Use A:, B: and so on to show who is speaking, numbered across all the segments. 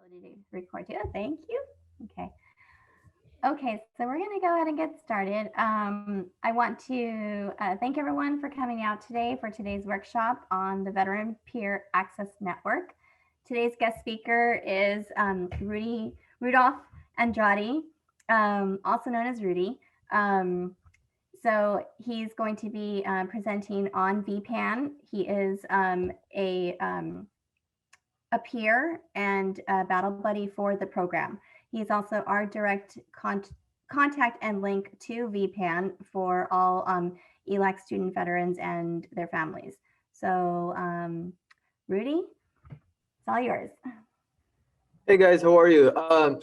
A: ability to record too. Thank you. Okay. Okay, so we're going to go ahead and get started. I want to thank everyone for coming out today for today's workshop on the Veteran Peer Access Network. Today's guest speaker is Rudolph Andrade, also known as Rudy. So he's going to be presenting on VPAN. He is a peer and a battle buddy for the program. He's also our direct contact and link to VPAN for all ELAC student veterans and their families. So Rudy, it's all yours.
B: Hey guys, how are you?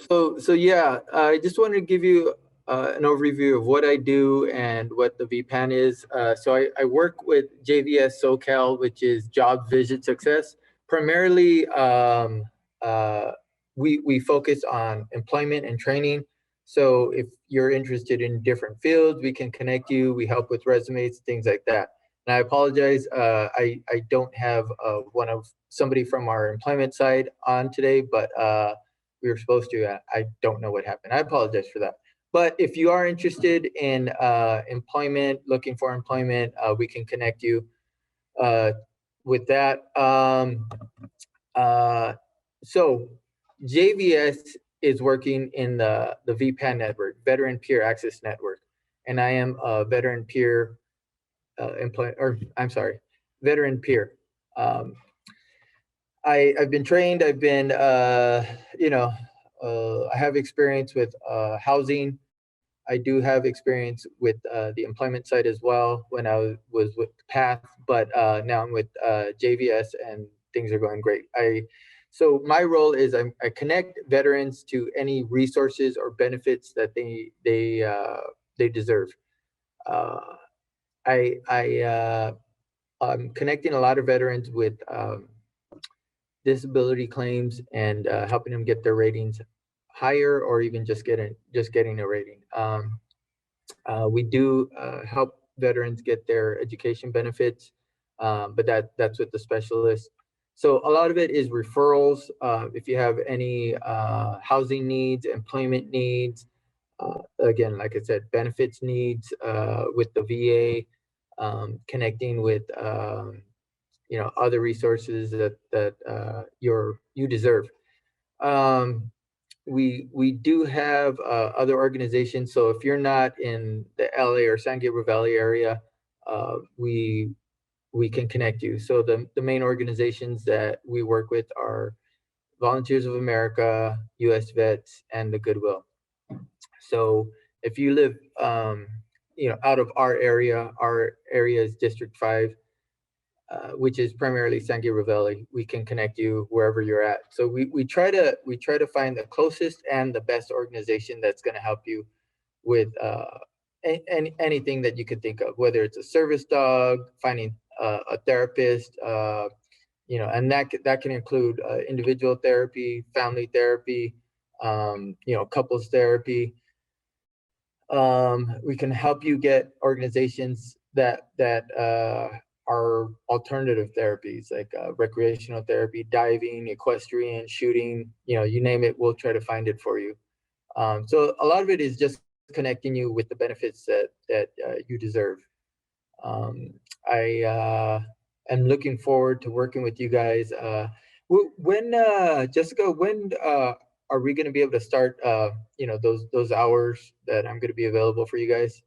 B: So yeah, I just wanted to give you an overview of what I do and what the VPAN is. So I work with JVS SoCal, which is Job Visit Success. Primarily, we focus on employment and training. So if you're interested in different fields, we can connect you. We help with resumes, things like that. And I apologize, I don't have somebody from our employment side on today, but we were supposed to. I don't know what happened. I apologize for that. But if you are interested in employment, looking for employment, we can connect you with that. So JVS is working in the VPAN network, Veteran Peer Access Network, and I am a veteran peer veteran peer. I've been trained. I've been, I have experience with housing. I do have experience with the employment side as well when I was with PATH, but now I'm with JVS and things are going great. So my role is I connect veterans to any resources or benefits that they deserve. I'm connecting a lot of veterans with disability claims and helping them get their ratings higher, or even just getting a rating. We do help veterans get their education benefits, but that's with the specialist. So a lot of it is referrals. If you have any housing needs, employment needs, again, like I said, benefits needs with the VA, connecting with other resources that you deserve. We do have other organizations. So if you're not in the LA or San Gabriel Valley area, we can connect you. So the main organizations that we work with are Volunteers of America, US Vets, and the Goodwill. So if you live out of our area is District 5, which is primarily San Gabriel Valley. We can connect you wherever you're at. So we try to find the closest and the best organization that's going to help you with anything that you could think of, whether it's a service dog, finding a therapist, and that can include individual therapy, family therapy, couples therapy. We can help you get organizations that are alternative therapies like recreational therapy, diving, equestrian, shooting, you name it, we'll try to find it for you. So a lot of it is just connecting you with the benefits that you deserve. I am looking forward to working with you guys. When Jessica, when are we going to be able to start those hours that I'm going to be available for you guys?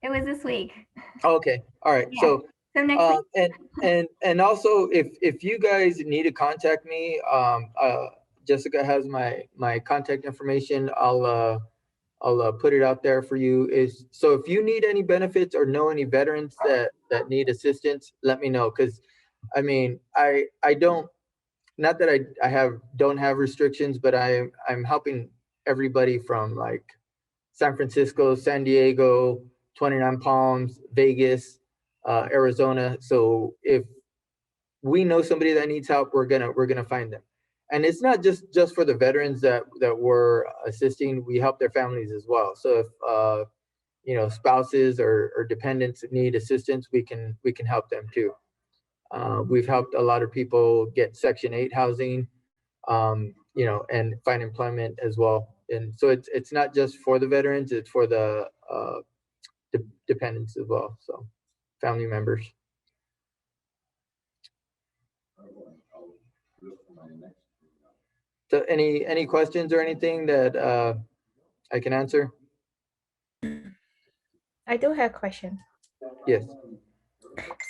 A: It was this week.
B: Okay. All right.
A: Yeah. So next week.
B: And also if you guys need to contact me, Jessica has my contact information. I'll put it out there for you. So if you need any benefits or know any veterans that need assistance, let me know. Because I mean, I don't, not that I don't have restrictions, but I'm helping everybody from like San Francisco, San Diego, 29 Palms, Vegas, Arizona. So if we know somebody that needs help, we're gonna find them. And it's not just for the veterans that we're assisting. We help their families as well. So you know, spouses or dependents that need assistance, we can help them too. We've helped a lot of people get Section 8 housing, you know, and find employment as well. And so it's not just for the veterans, it's for the dependents as well, so family members. So any questions or anything that I can answer?
C: I do have a question.
B: Yes.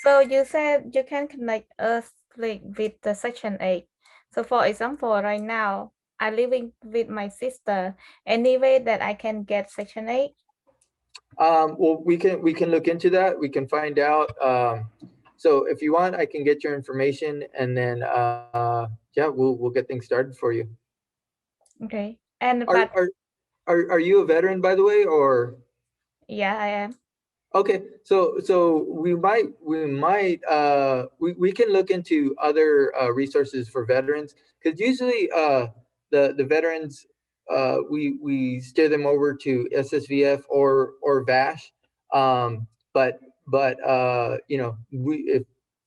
C: So you said you can connect us like with the Section 8. So for example, right now, I'm living with my sister. Any way that I can get Section 8?
B: Well, we can look into that. We can find out. So if you want, I can get your information, and then yeah, we'll get things started for you.
C: Okay. And
B: Are
C: but
B: are you a veteran, by the way, or?
C: yeah, I am.
B: Okay, so we can look into other resources for veterans, because usually the veterans we steer them over to SSVF or VASH, but you know,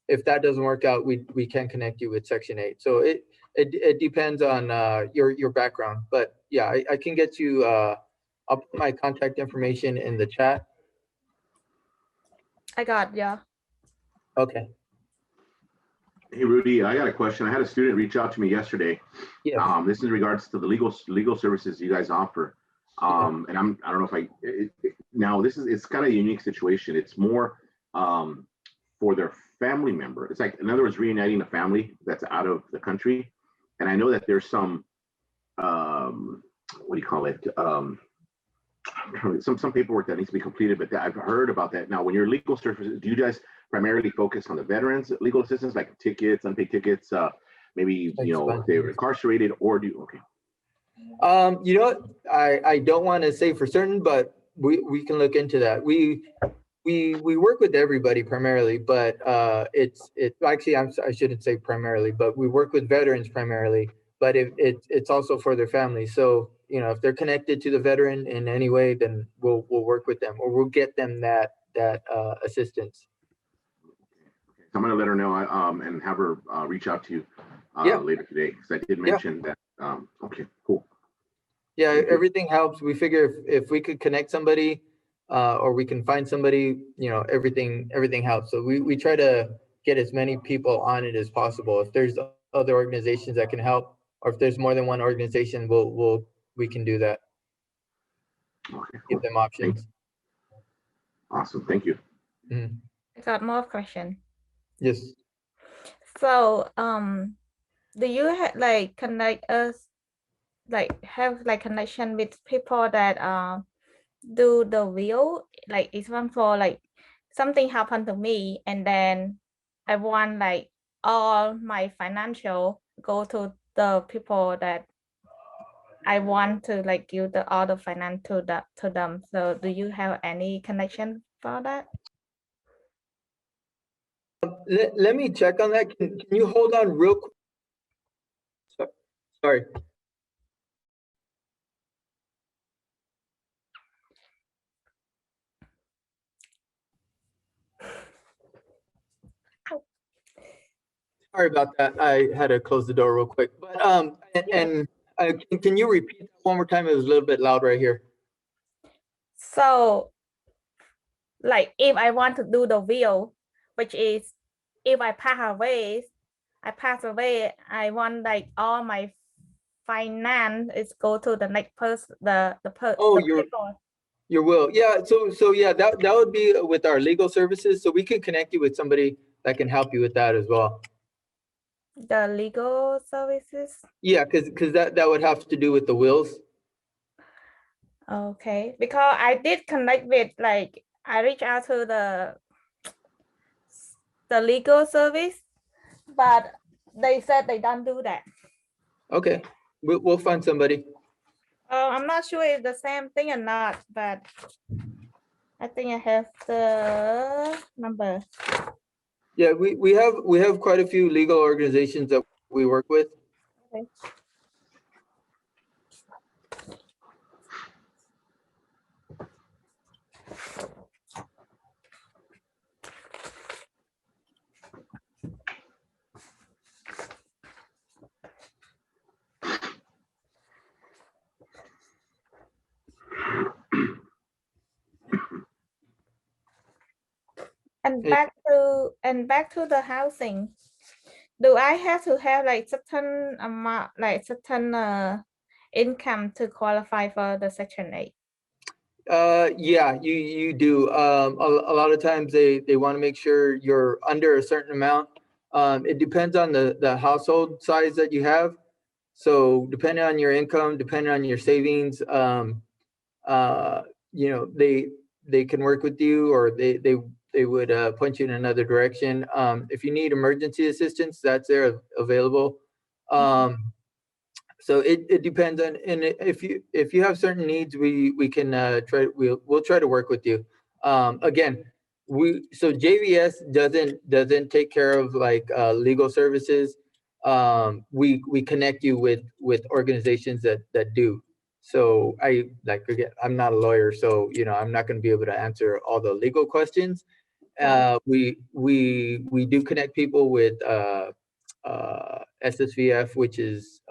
B: if that doesn't work out, we can connect you with Section 8. So it depends on your background, but yeah, I can get you. I'll put my contact information in the chat.
C: I got, yeah.
B: Okay.
D: Hey, Rudy, I got a question. I had a student reach out to me yesterday.
B: Yes.
D: This is in regards to the legal services you guys offer. And I don't know if now it's kind of a unique situation. It's more for their family member. It's like, in other words, reuniting a family that's out of the country. And I know that there's some, what do you call it? Some paperwork that needs to be completed, but I've heard about that. Now, when you're legal services, do you guys primarily focus on the veterans legal assistance, like tickets, unpaid tickets, maybe, you know, if they were incarcerated, or do you, okay.
B: You know what, I don't want to say for certain, but we can look into that. We work with everybody primarily, but it's actually, I shouldn't say primarily, but we work with veterans primarily, but it's also for their families. So, you know, if they're connected to the veteran in any way, then we'll work with them, or we'll get them that assistance.
D: Okay. So I'm going to let her know and have her reach out to you later today, because I did mention that. Okay, cool.
B: Yeah, everything helps. We figure if we could connect somebody or we can find somebody, you know, everything helps. So we try to get as many people on it as possible. If there's other organizations that can help, or if there's more than one organization, we can do that.
D: Okay, cool.
B: Give them options.
D: Awesome, thank you.
B: Mm-hmm.
C: I got more question.
B: Yes.
C: So do you have like connect us, like have like connection with people that do the will, like example, like something happened to me and then I want like all my financial go to the people that I want to like give all the finance to them. So do you have any connection for that?
B: Let me check on that. Can you hold on real quick? Sorry. Sorry about that. I had to close the door real quick. But can you repeat that one more time? It was a little bit loud right here.
C: So like if I want to do the will, which is if I pass away, I want like all my finance is go to the next person,
B: Oh,
C: the people.
B: Your will. Yeah. So yeah, that would be with our legal services. So we can connect you with somebody that can help you with that as well.
C: The legal services.
B: Yeah, because that would have to do with the wills.
C: Okay, because I did connect with, like, I reached out to the legal service, but they said they don't do that.
B: Okay, we'll find somebody.
C: I'm not sure if the same thing or not, but I think I have the number.
B: Yeah, we have quite a few legal organizations that we work with.
C: Okay. And back to the housing. Do I have to have like certain amount, like certain income to qualify for the Section 8?
B: Yeah, you do. A lot of times they want to make sure you're under a certain amount. It depends on the household size that you have. So depending on your income, depending on your savings, you know, they can work with you, or they would point you in another direction. If you need emergency assistance, that's there available. So it depends on, and if you have certain needs, we can we'll try to work with you. Again, so JVS doesn't take care of like legal services. We connect you with organizations that do. So again, I'm not a lawyer, so you know I'm not going to be able to answer all the legal questions. We do connect people with SSVF, which is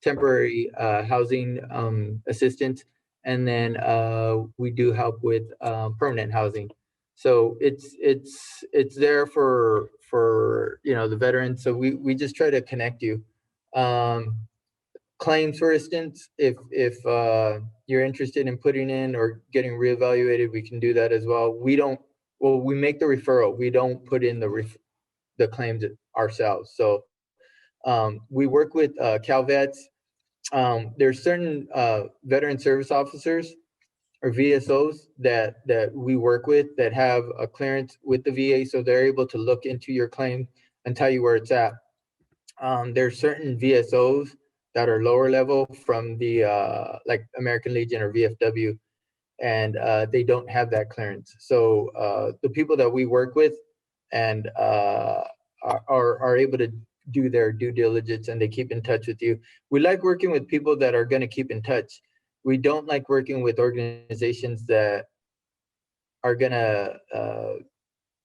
B: temporary housing assistance, and then we do help with permanent housing. So it's there for you know the veterans. So we just try to connect you. Claims, for instance, if you're interested in putting in or getting reevaluated, we can do that as well. We make the referral. We don't put in the claims ourselves. So we work with CalVets. There's certain veteran service officers or VSOs that we work with that have a clearance with the VA, so they're able to look into your claim and tell you where it's at. There's certain VSOs that are lower level from the like American Legion or VFW, and they don't have that clearance. So the people that we work with and are able to do their due diligence, and they keep in touch with you. We like working with people that are going to keep in touch. We don't like working with organizations that are going to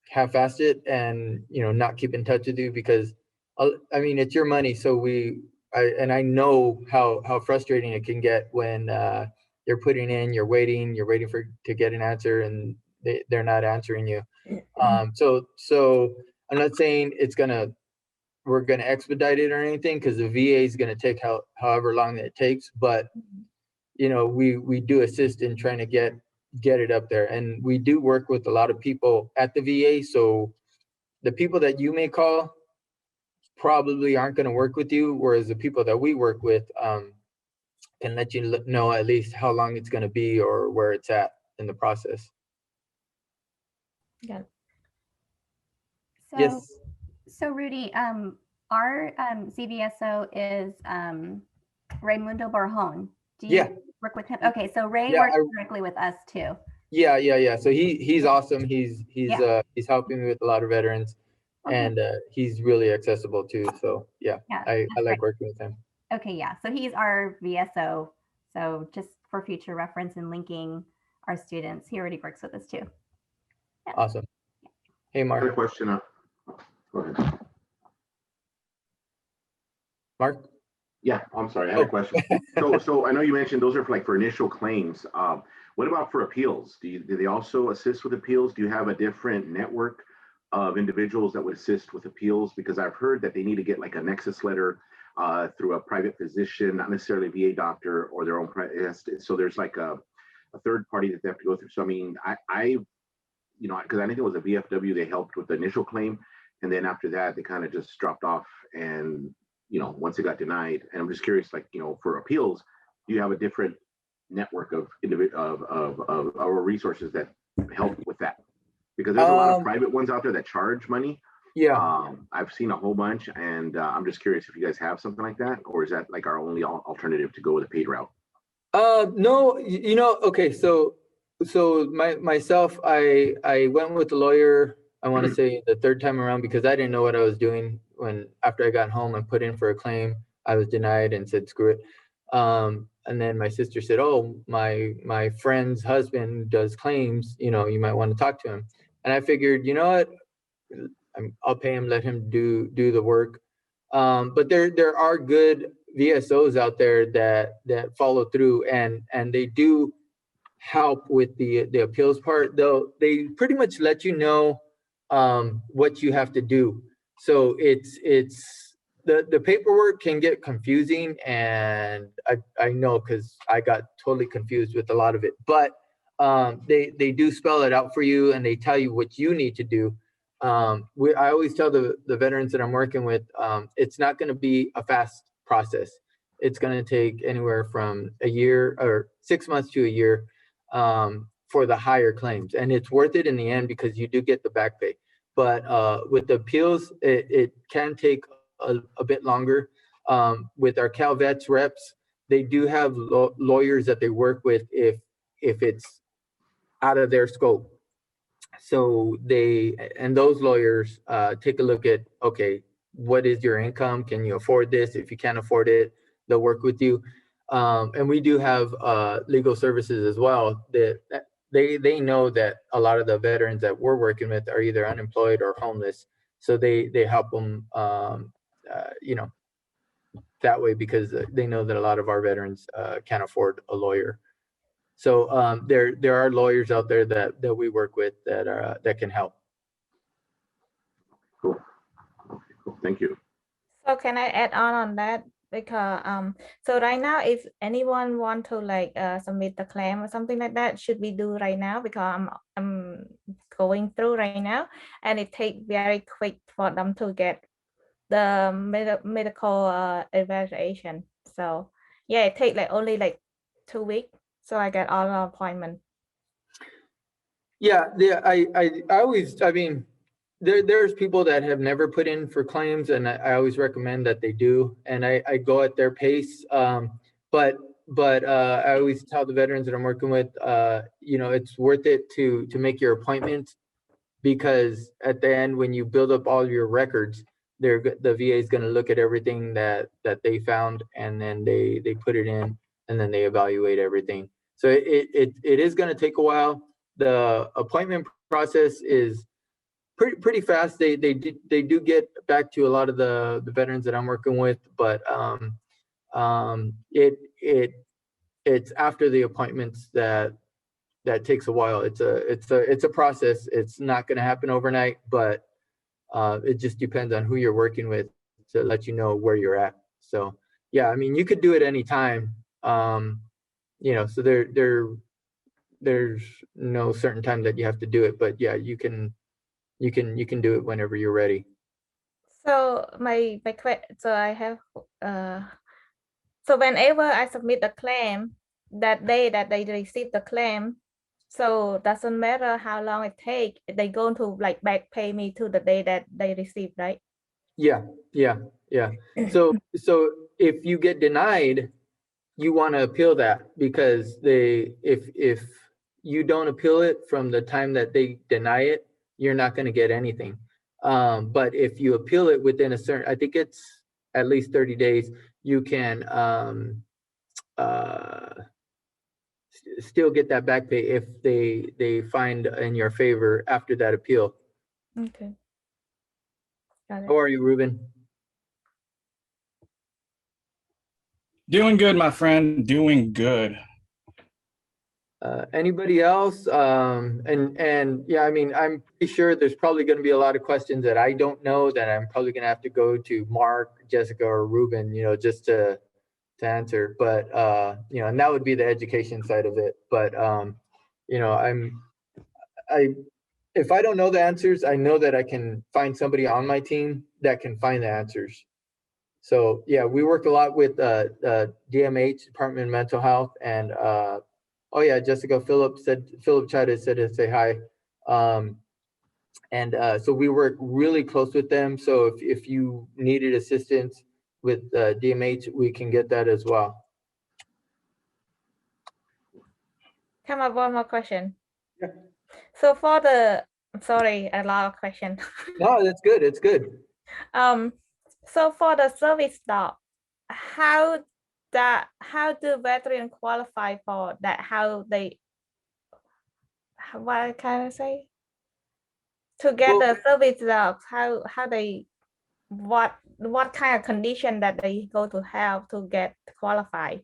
B: half-ass it and not keep in touch with you, because I mean it's your money. So I know how frustrating it can get when you're putting in, you're waiting to get an answer, and they're not answering you. So I'm not saying we're gonna expedite it or anything, because the VA is gonna take however long it takes, but we do assist in trying to get it up there, and we do work with a lot of people at the VA. So the people that you may call probably aren't going to work with you, whereas the people that we work with can let you know at least how long it's going to be or where it's at in the process.
C: Yeah.
A: So,
B: yes.
A: So Rudy, our CVSO is Raimundo Barjon. Do you work with him? Okay, so Ray works directly with us too.
B: Yeah. So he's awesome. He's helping me with a lot of veterans. Okay. And he's really accessible too. So I like working with him.
A: Okay, yeah. So he's our VSO. So just for future reference and linking our students, he already works with us too.
B: Yeah. Awesome. Hey, Mark.
D: I have a question. Go ahead.
B: Mark?
D: Yeah, I'm sorry. I had a question. So I know you mentioned those are for initial claims. What about for appeals? Do they also assist with appeals? Do you have a different network of individuals that would assist with appeals? Because I've heard that they need to get like a nexus letter through a private physician, not necessarily a VA doctor or their own private. So there's like a third party that they have to go through. So I mean, I because I think it was a VFW, they helped with the initial claim, and then after that they kind of just dropped off. And once it got denied, and I'm just curious, for appeals, do you have a different network of our resources that help with that? Because there's a lot of private ones out there that charge money.
B: Yeah.
D: I've seen a whole bunch, and I'm just curious if you guys have something like that, or is that like our only alternative to go with a paid route?
B: No, okay. So myself, I went with the lawyer, I want to say the third time around, because I didn't know what I was doing. After I got home and put in for a claim, I was denied and said, screw it. And then my sister said, oh, my friend's husband does claims, you might want to talk to him. And I figured, you know what, I'll pay him, let him do the work. But there are good VSOs out there that follow through, and they do help with the appeals part. Though they pretty much let you know what you have to do. So it's the paperwork can get confusing, and I know because I got totally confused with a lot of it, but they do spell it out for you, and they tell you what you need to do. I always tell the veterans that I'm working with, it's not going to be a fast process. It's going to take anywhere from a year or 6 months to a year for the higher claims, and it's worth it in the end because you do get the back pay. But with the appeals, it can take a bit longer. With our Cal Vets reps, they do have lawyers that they work with if it's out of their scope. So those lawyers take a look at, okay, what is your income? Can you afford this? If you can't afford it, they'll work with you. And we do have legal services as well that they know that a lot of the veterans that we're working with are either unemployed or homeless. So they help them, that way, because they know that a lot of our veterans can't afford a lawyer. So there are lawyers out there that we work with that can help.
D: Cool. Okay, cool. Thank you.
C: So can I add on that? Because so right now, if anyone want to like submit the claim or something like that, should we do right now? Because I'm going through right now, and it takes very quick for them to get the medical evaluation. So yeah, it takes like only like 2 weeks. So I get all the appointment.
B: Yeah, I mean, there's people that have never put in for claims, and I always recommend that they do, and I go at their pace. But I always tell the veterans that I'm working with, it's worth it to make your appointments, because at the end, when you build up all your records, the VA is going to look at everything that they found, and then they put it in, and then they evaluate everything. So it is going to take a while. The appointment process is pretty fast. They do get back to a lot of the veterans that I'm working with, but it's after the appointments that takes a while. It's a process. It's not going to happen overnight, but it just depends on who you're working with to let you know where you're at. So yeah, I mean, you could do it anytime. So there's no certain time that you have to do it, but yeah, you can do it whenever you're ready.
C: So my question, so I have so whenever I submit a claim, that day that they receive the claim, so doesn't matter how long it take, they going to like back pay me to the day that they receive, right?
B: Yeah. So if you get denied, you want to appeal that, because if you don't appeal it from the time that they deny it, you're not going to get anything. But if you appeal it within a certain, I think it's at least 30 days, you can still get that back pay if they find in your favor after that appeal.
C: Okay. Got it.
B: How are you, Ruben?
E: Doing good, my friend. Doing good.
B: Anybody else? And yeah, I mean, I'm pretty sure there's probably going to be a lot of questions that I don't know that I'm probably going to have to go to Mark, Jessica, or Ruben, just to answer. But and that would be the education side of it. But if I don't know the answers, I know that I can find somebody on my team that can find the answers. So yeah, we work a lot with DMH, Department of Mental Health, and oh yeah, Jessica, Philip Chida said to say hi. So we work really close with them. So if you needed assistance with DMH, we can get that as well.
C: Come up one more question.
B: Yeah.
C: So for the, I'm sorry, a lot of questions.
B: No, that's good. It's good.
C: So for the service dog, how do veterans qualify for that? What can I say? To get the service dogs, what kind of condition that they go to have to get qualified?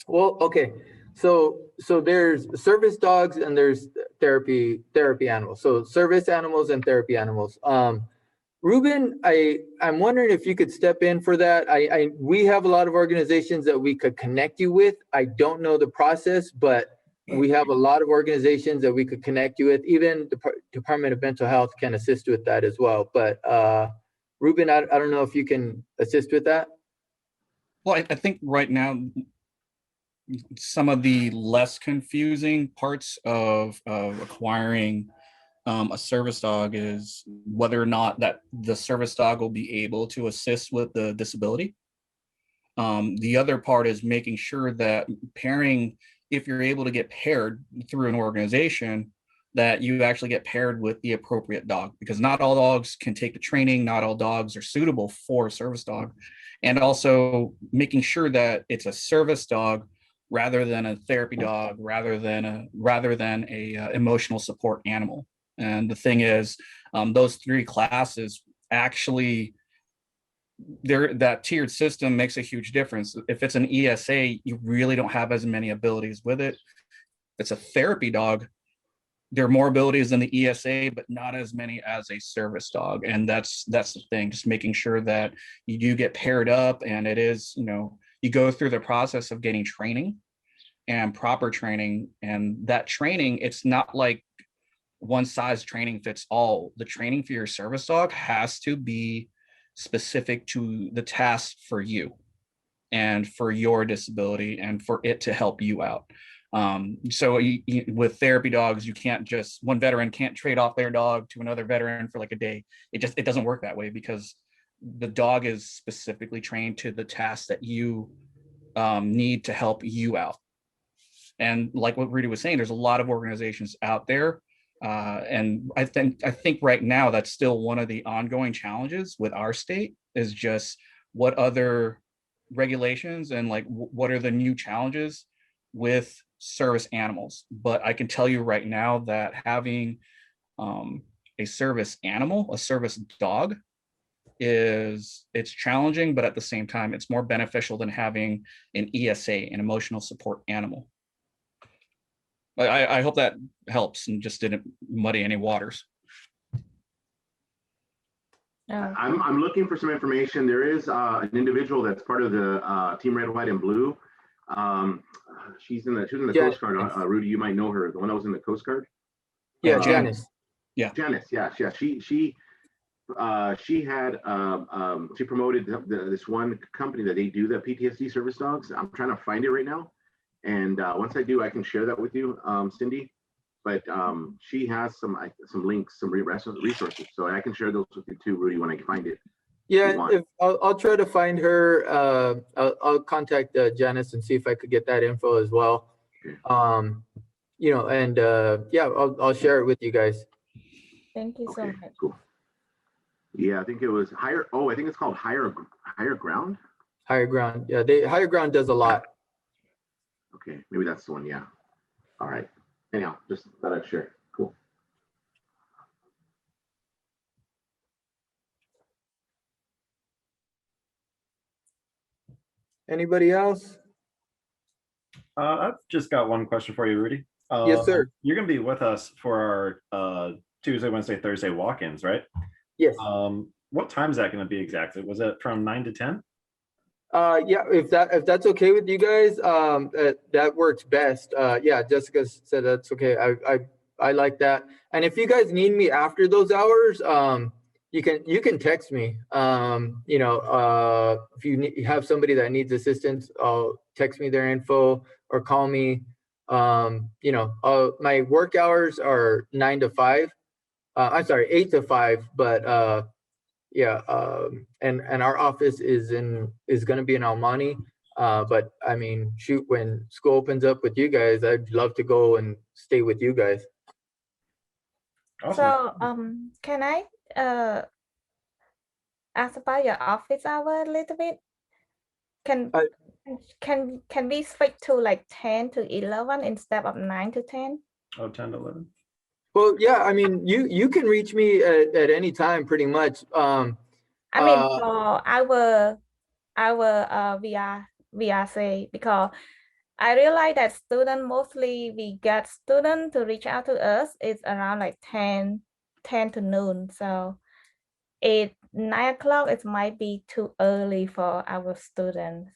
B: Well, okay. So there's service dogs and there's therapy animals. So service animals and therapy animals. Ruben, I'm wondering if you could step in for that. We have a lot of organizations that we could connect you with. I don't know the process, but we have a lot of organizations that we could connect you with. Even the Department of Mental Health can assist with that as well. But Ruben, I don't know if you can assist with that.
E: Well, I think right now, some of the less confusing parts of acquiring a service dog is whether or not that the service dog will be able to assist with the disability. The other part is making sure that pairing, if you're able to get paired through an organization, that you actually get paired with the appropriate dog, because not all dogs can take the training, not all dogs are suitable for a service dog. And also making sure that it's a service dog rather than a therapy dog, rather than a emotional support animal. And the thing is, those three classes actually, that tiered system makes a huge difference. If it's an ESA, you really don't have as many abilities with it. If it's a therapy dog, there are more abilities than the ESA, but not as many as a service dog. And that's the thing, just making sure that you do get paired up, and it is, you go through the process of getting training and proper training. And that training, it's not like one size training fits all. The training for your service dog has to be specific to the task for you and for your disability and for it to help you out. So with therapy dogs, you can't just, one veteran can't trade off their dog to another veteran for like a day. It doesn't work that way, because the dog is specifically trained to the task that you need to help you out. And like what Rudy was saying, there's a lot of organizations out there. And I think right now that's still one of the ongoing challenges with our state, is just what other regulations and like what are the new challenges with service animals. But I can tell you right now that having a service animal, a service dog, it's challenging, but at the same time, it's more beneficial than having an ESA, an emotional support animal. I hope that helps and just didn't muddy any waters.
D: I'm looking for some information. There is an individual that's part of the Team Red, White, and Blue. She's in the Coast Guard. Rudy, you might know her. The one that was in the Coast Guard.
B: Yeah, Janice.
D: Yeah, Janice. Yeah. She had she promoted this one company that they do the PTSD service dogs. I'm trying to find it right now, and once I do, I can share that with you, Cindy. But she has some links, some resources, so I can share those with you too, Rudy, when I find it.
B: Yeah, I'll try to find her. I'll contact Janice and see if I could get that info as well. Okay. Yeah, I'll share it with you guys.
C: Thank you so much.
D: Cool. Yeah, I think it was higher. Oh, I think it's called Higher Ground.
B: Higher Ground. Yeah, Higher Ground does a lot.
D: Okay, maybe that's the one. Yeah. All right. Anyhow, just thought I'd share. Cool.
B: Anybody else?
F: I've just got one question for you, Rudy.
B: Yes, sir.
F: You're going to be with us for our Tuesday, Wednesday, Thursday walk-ins, right?
B: Yes.
F: What time is that going to be exactly? Was it from 9 to 10?
B: Yeah, if that's okay with you guys, that works best. Yeah, Jessica said that's okay. I like that. And if you guys need me after those hours, you can text me. If you have somebody that needs assistance, text me their info or call me. My work hours are 9 to 5. I'm sorry, 8 to 5, but yeah, and our office is going to be in Almani. But I mean, shoot, when school opens up with you guys, I'd love to go and stay with you guys.
F: Awesome.
C: So, can I ask about your office hour a little bit? Can we switch to like 10 to 11 instead of 9 to 10?
F: Oh, 10 to 11.
B: Well, yeah, I mean, you can reach me at any time, pretty much.
C: I mean, for our VRC, because I realize that student mostly we get student to reach out to us. It's around like 10 to noon. So 9 o'clock, it might be too early for our students.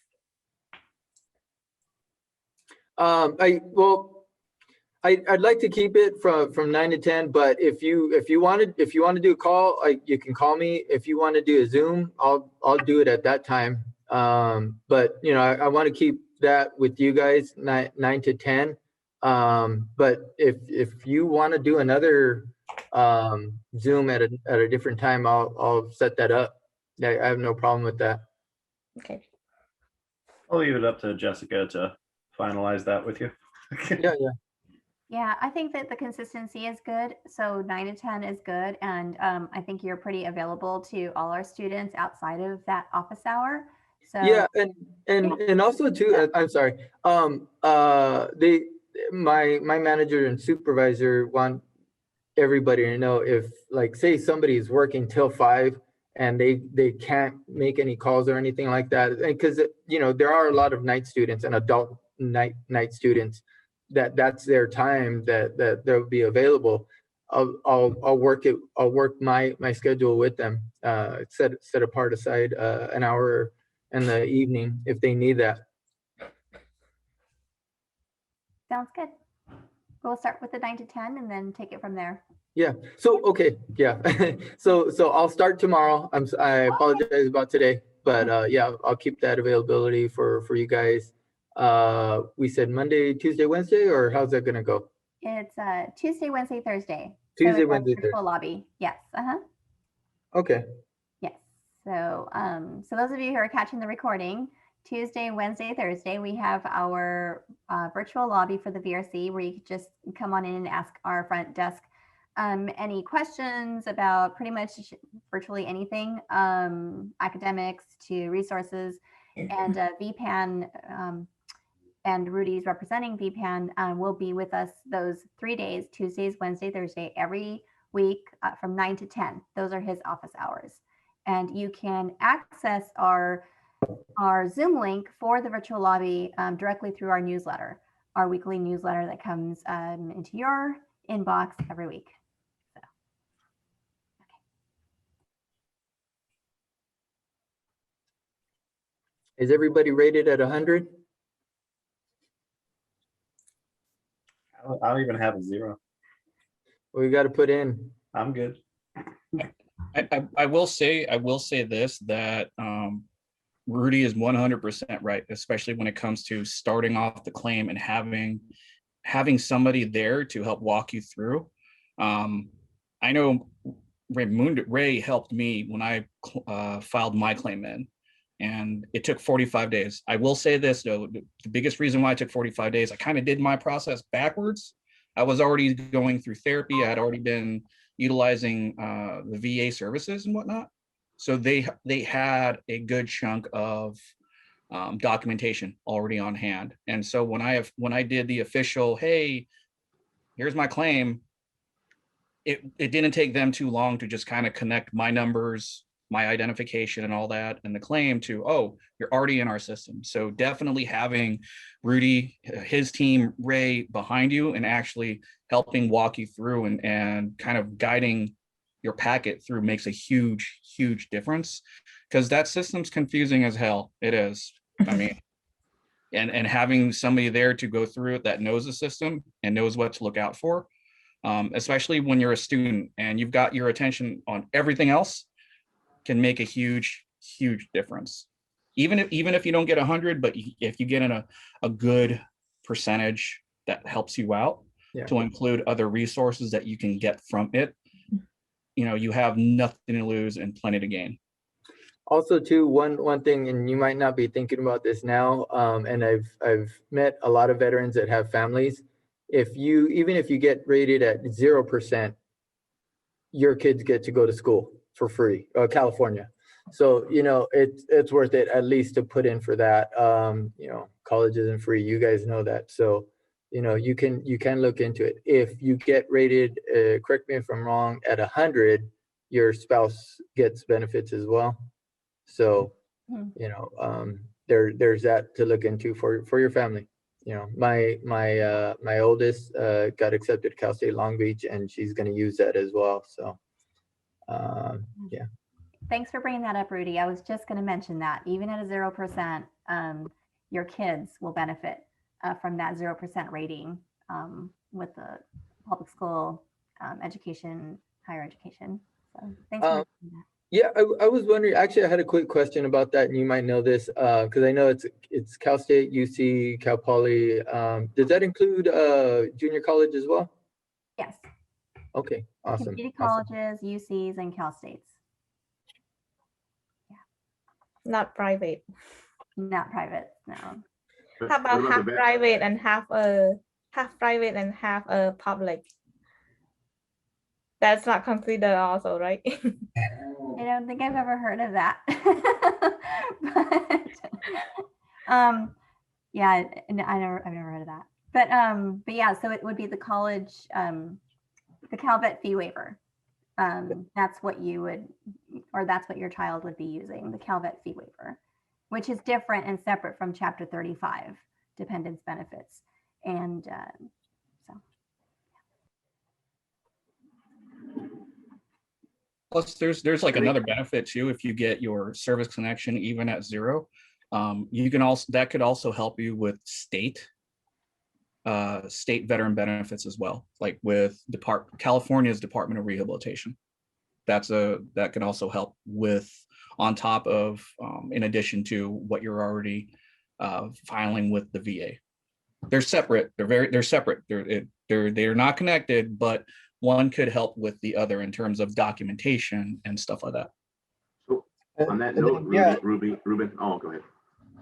B: I'd like to keep it from 9 to 10, but if you want to do a call, you can call me. If you want to do a Zoom, I'll do it at that time. But you know, I want to keep that with you guys 9 to 10. But if you want to do another Zoom at a different time, I'll set that up. I have no problem with that.
C: Okay.
F: I'll leave it up to Jessica to finalize that with you.
B: Yeah.
A: Yeah, I think that the consistency is good. So 9 to 10 is good. And I think you're pretty available to all our students outside of that office hour. So
B: Yeah, and also too, I'm sorry. My manager and supervisor want everybody to know if, like, say somebody is working till 5 and they can't make any calls or anything like that, because you know there are a lot of night students and adult night students that's their time that they'll be available. I'll work my schedule with them. Set apart aside an hour in the evening if they need that.
A: sounds good. We'll start with the 9 to 10 and then take it from there.
B: Yeah. So okay. Yeah. so I'll start tomorrow. I apologize about today, but yeah, I'll keep that availability for you guys. We said Monday, Tuesday, Wednesday, or how's that gonna go?
A: It's Tuesday, Wednesday, Thursday.
B: Tuesday,
A: so it's
B: Wednesday,
A: our virtual lobby. Yes.
B: Okay.
A: Yes. So so those of you who are catching the recording, Tuesday, Wednesday, Thursday, we have our virtual lobby for the VRC where you can just come on in and ask our front desk any questions about pretty much virtually anything, academics to resources, and VPAN and Rudy's representing VPAN will be with us those 3 days, Tuesdays, Wednesday, Thursday, every week from 9 to 10. Those are his office hours. And you can access our Zoom link for the virtual lobby directly through our newsletter, our weekly newsletter that comes into your inbox every week. So, okay.
B: Is everybody rated at 100?
F: I don't even have a 0.
B: We got to put in.
F: I'm good.
E: I will say this, that Rudy is 100% right, especially when it comes to starting off the claim and having somebody there to help walk you through. I know Ray helped me when I filed my claim in, and it took 45 days. I will say this though, the biggest reason why it took 45 days, I kind of did my process backwards. I was already going through therapy. I had already been utilizing the VA services and whatnot. So they had a good chunk of documentation already on hand. And so when I did the official, hey, here's my claim, it didn't take them too long to just kind of connect my numbers, my identification and all that, and the claim to, oh, you're already in our system. So definitely having Rudy, his team, Ray behind you and actually helping walk you through and kind of guiding your packet through makes a huge, huge difference, because that system's confusing as hell. It is. I mean, and having somebody there to go through it that knows the system and knows what to look out for, especially when you're a student and you've got your attention on everything else, can make a huge, huge difference. Even if you don't get 100, but if you get in a good percentage that helps you out,
B: Yeah.
E: to include other resources that you can get from it, you know, you have nothing to lose and plenty to gain.
B: Also, too, one thing, and you might not be thinking about this now, and I've met a lot of veterans that have families. Even if you get rated at 0%, your kids get to go to school for free, California. So, you know, it's worth it at least to put in for that. You know, college isn't free. You guys know that. So, you know, you can look into it. If you get rated, correct me if I'm wrong, at 100, your spouse gets benefits as well. So, you know, there's that to look into for your family. you know, my oldest got accepted to Cal State Long Beach, and she's going to use that as well. So, yeah.
A: Thanks for bringing that up, Rudy. I was just going to mention that even at a 0%, your kids will benefit from that 0% rating with the public school education, higher education. So thanks for mentioning that.
B: Yeah, I was wondering, actually, I had a quick question about that, and you might know this, because I know it's Cal State, UC, Cal Poly. Does that include junior college as well?
A: Yes.
B: Okay, awesome.
A: Community
B: Awesome.
A: colleges, UCs, and Cal States.
C: Not private.
A: Not private, no.
C: How about
D: What
C: half
D: the
C: private and half private and half public? That's not considered also, right?
A: I don't think I've ever heard of that. But yeah, I've never heard of that. But yeah, so it would be the college, the CalVet fee waiver. That's what you would, or that's what your child would be using, the CalVet fee waiver, which is different and separate from Chapter 35 dependence benefits. And so.
E: Plus, there's like another benefit too. If you get your service connection even at 0, you can also, that could also help you with state veteran benefits as well, like with California's Department of Rehabilitation. That can also help with, on top of, in addition to what you're already filing with the VA. They're separate. They're separate. They're not connected, but one could help with the other in terms of documentation and stuff like that.
D: So on that note, Ruben, oh, go ahead.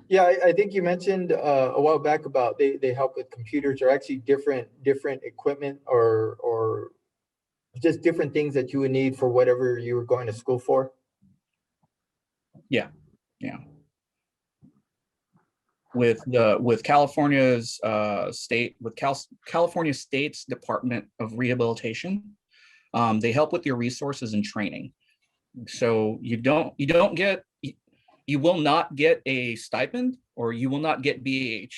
B: Yeah, I think you mentioned a while back about they help with computers, or actually different equipment or just different things that you would need for whatever you were going to school for.
E: Yeah. With California's California State's Department of Rehabilitation, they help with your resources and training. So you will not get a stipend, or you will not get BAH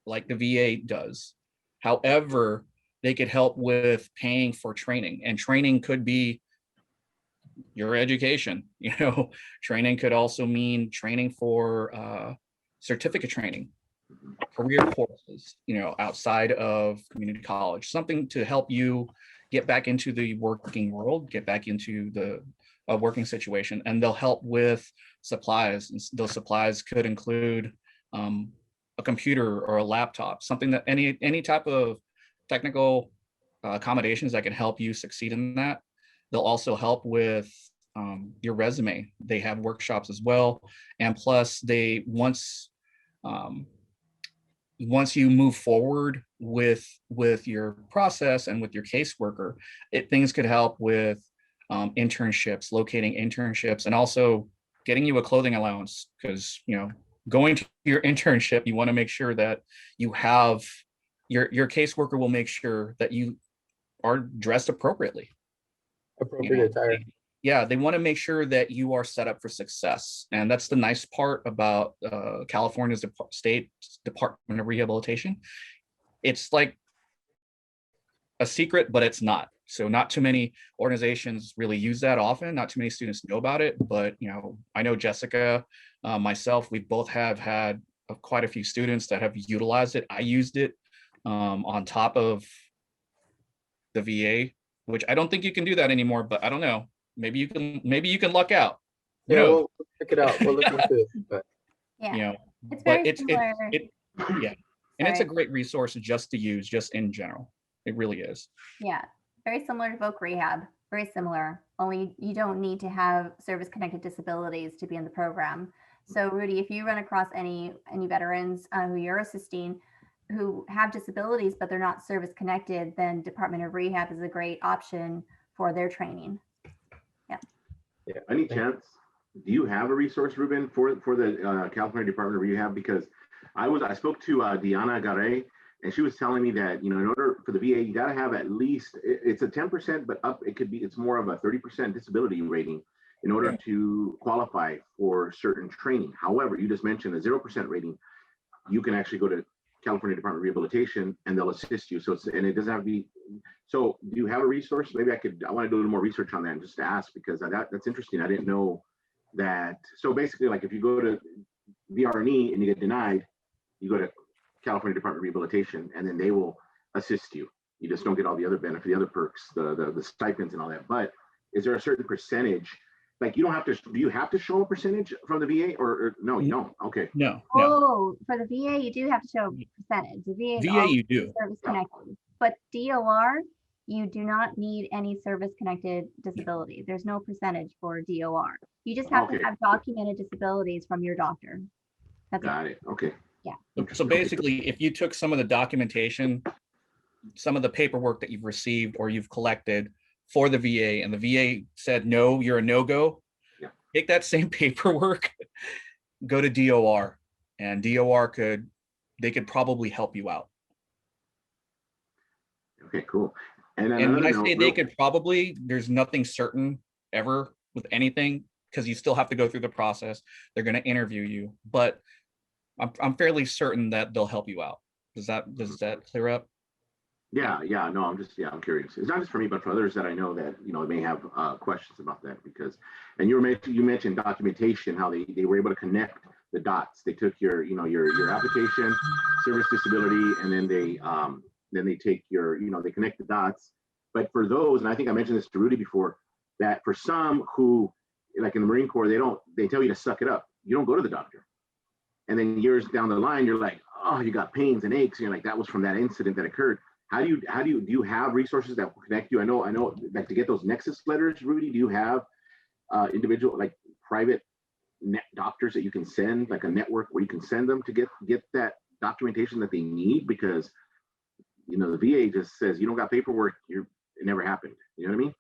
E: like the VA does. However, they could help with paying for training, and training could be your education. Training could also mean training for certificate training, career courses, outside of community college, something to help you get back into the working world, get back into the working situation. And they'll help with supplies. And those supplies could include a computer or a laptop, something that any type of technical accommodations that can help you succeed in that. They'll also help with your resume. They have workshops as well. And plus once you move forward with your process and with your caseworker, things could help with internships, locating internships, and also getting you a clothing allowance, because going to your internship, you want to make sure that you have your caseworker will make sure that you are dressed appropriately.
B: Appropriate attire.
E: Yeah, they want to make sure that you are set up for success. And that's the nice part about California's State Department of Rehabilitation. It's like a secret, but it's not. So not too many organizations really use that often. Not too many students know about it. But I know Jessica, myself, we both have had quite a few students that have utilized it. I used it on top of the VA, which I don't think you can do that anymore, but I don't know. Maybe you can luck out.
B: Yeah, we'll check it out. We'll look into it. But
A: yeah, it's very similar.
E: Yeah, and it's a great resource just to use, just in general. It really is.
A: Yeah, very similar to Voc Rehab. Very similar. Only you don't need to have service-connected disabilities to be in the program. So, Rudy, if you run across any veterans who you're assisting who have disabilities but they're not service-connected, then Department of Rehab is a great option for their training.
D: Yeah. Any chance, do you have a resource, Ruben, for the California Department of Rehab? Because I spoke to Diana Garay, and she was telling me that in order for the VA, you got to have at least, it's a 10%, but it's more of a 30% disability rating in order to qualify for certain training. However, you just mentioned a 0% rating. You can actually go to California Department of Rehabilitation, and they'll assist you. So and it doesn't have to be. So do you have a resource? Maybe I want to do a little more research on that and just to ask, because that's interesting. I didn't know that. So basically, like if you go to VRNE and you get denied, you go to California Department of Rehabilitation, and then they will assist you. You just don't get all the other benefits, the other perks, the stipends and all that. But is there a certain percentage? Like you don't have to, do you have to show a percentage from the VA or no, you don't? Okay.
E: No.
A: Oh, for the VA, you do have to show a percentage. The VA is
E: VA
A: always
E: you do.
A: service connected, but DOR, you do not need any service connected disability. There's no percentage for DOR. You just have to
D: Okay.
A: have documented disabilities from your doctor. That's
D: Got it. Okay.
A: Yeah.
E: So basically, if you took some of the documentation, some of the paperwork that you've received or you've collected for the VA, and the VA said, no, you're a no-go,
D: Yeah.
E: take that same paperwork, go to DOR, and DOR could probably help you out.
D: Okay, cool. And
E: when I say they could probably, there's nothing certain ever with anything, because you still have to go through the process. They're going to interview you, but I'm fairly certain that they'll help you out. Does that clear up?
D: Yeah. No, I'm curious. It's not just for me, but for others that I know that, may have questions about that, because, and you mentioned documentation, how they were able to connect the dots. They took your application, service disability, and then they take your, they connect the dots. But for those, and I think I mentioned this to Rudy before, that for some who, like in the Marine Corps, they tell you to suck it up. You don't go to the doctor. And then years down the line, you're like, oh, you got pains and aches. And you're like, that was from that incident that occurred. Do you have resources that will connect you? I know, like to get those Nexus letters, Rudy, do you have individual, like private doctors that you can send, like a network where you can send them to get that documentation that they need? Because, the VA just says, you don't got paperwork, it never happened. You know what I mean?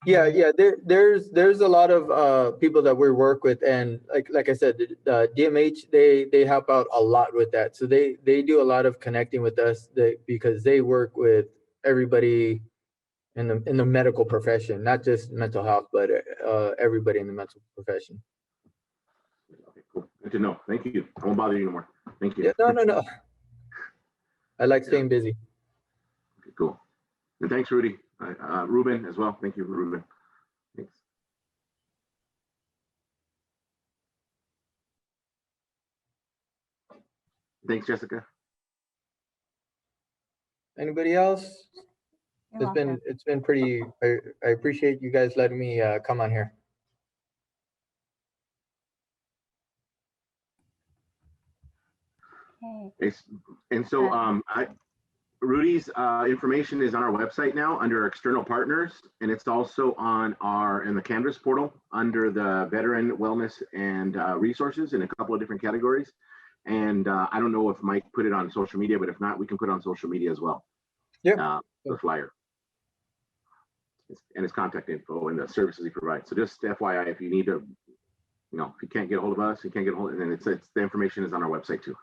B: Yeah. There's a lot of people that we work with, and like I said, DMH they help out a lot with that. So they do a lot of connecting with us, because they work with everybody in the medical profession, not just mental health, but everybody in the mental profession.
D: Okay, cool. Good to know. Thank you. I won't bother you anymore. Thank you.
B: Yeah, no. I like staying busy.
D: Okay, cool. And thanks, Rudy. Ruben as well. Thank you, Ruben. Thanks. Thanks, Jessica.
B: Anybody else?
A: You're welcome.
B: It's been pretty. I appreciate you guys letting me come on here.
A: Okay.
D: And so Rudy's information is on our website now under external partners, and it's also in the Canvas portal under the veteran wellness and resources in a couple of different categories. And I don't know if Mike put it on social media, but if not, we can put it on social media as well.
B: Yeah.
D: The flyer and his contact info and the services he provides. So just FYI, if you need to, if you can't get a hold of us, and then it's the information is on our website too.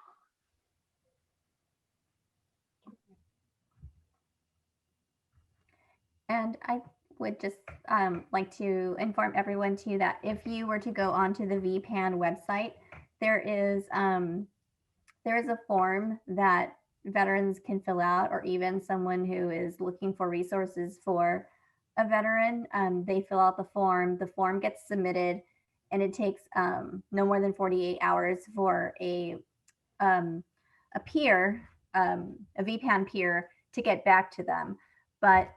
A: And I would just like to inform everyone too that if you were to go onto the VPAN website, there is a form that veterans can fill out, or even someone who is looking for resources for a veteran. They fill out the form gets submitted, and it takes no more than 48 hours for a peer, a VPAN peer, to get back to them. But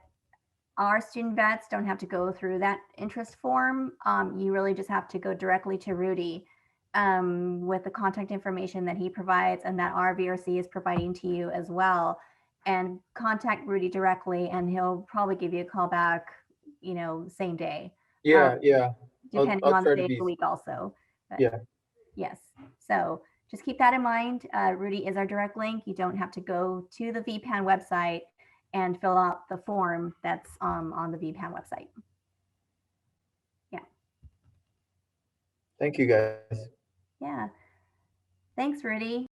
A: our student vets don't have to go through that interest form. You really just have to go directly to Rudy with the contact information that he provides and that our VRC is providing to you as well, and contact Rudy directly, and he'll probably give you a call back, same day.
B: Yeah.
A: Depending
B: I'll
A: on the
B: try
A: day
B: to
A: of
B: be.
A: the week also. But
B: Yeah.
A: Yes. So just keep that in mind. Rudy is our direct link. You don't have to go to the VPAN website and fill out the form that's on the VPAN website. Yeah.
B: Thank you, guys.
A: Yeah. Thanks, Rudy.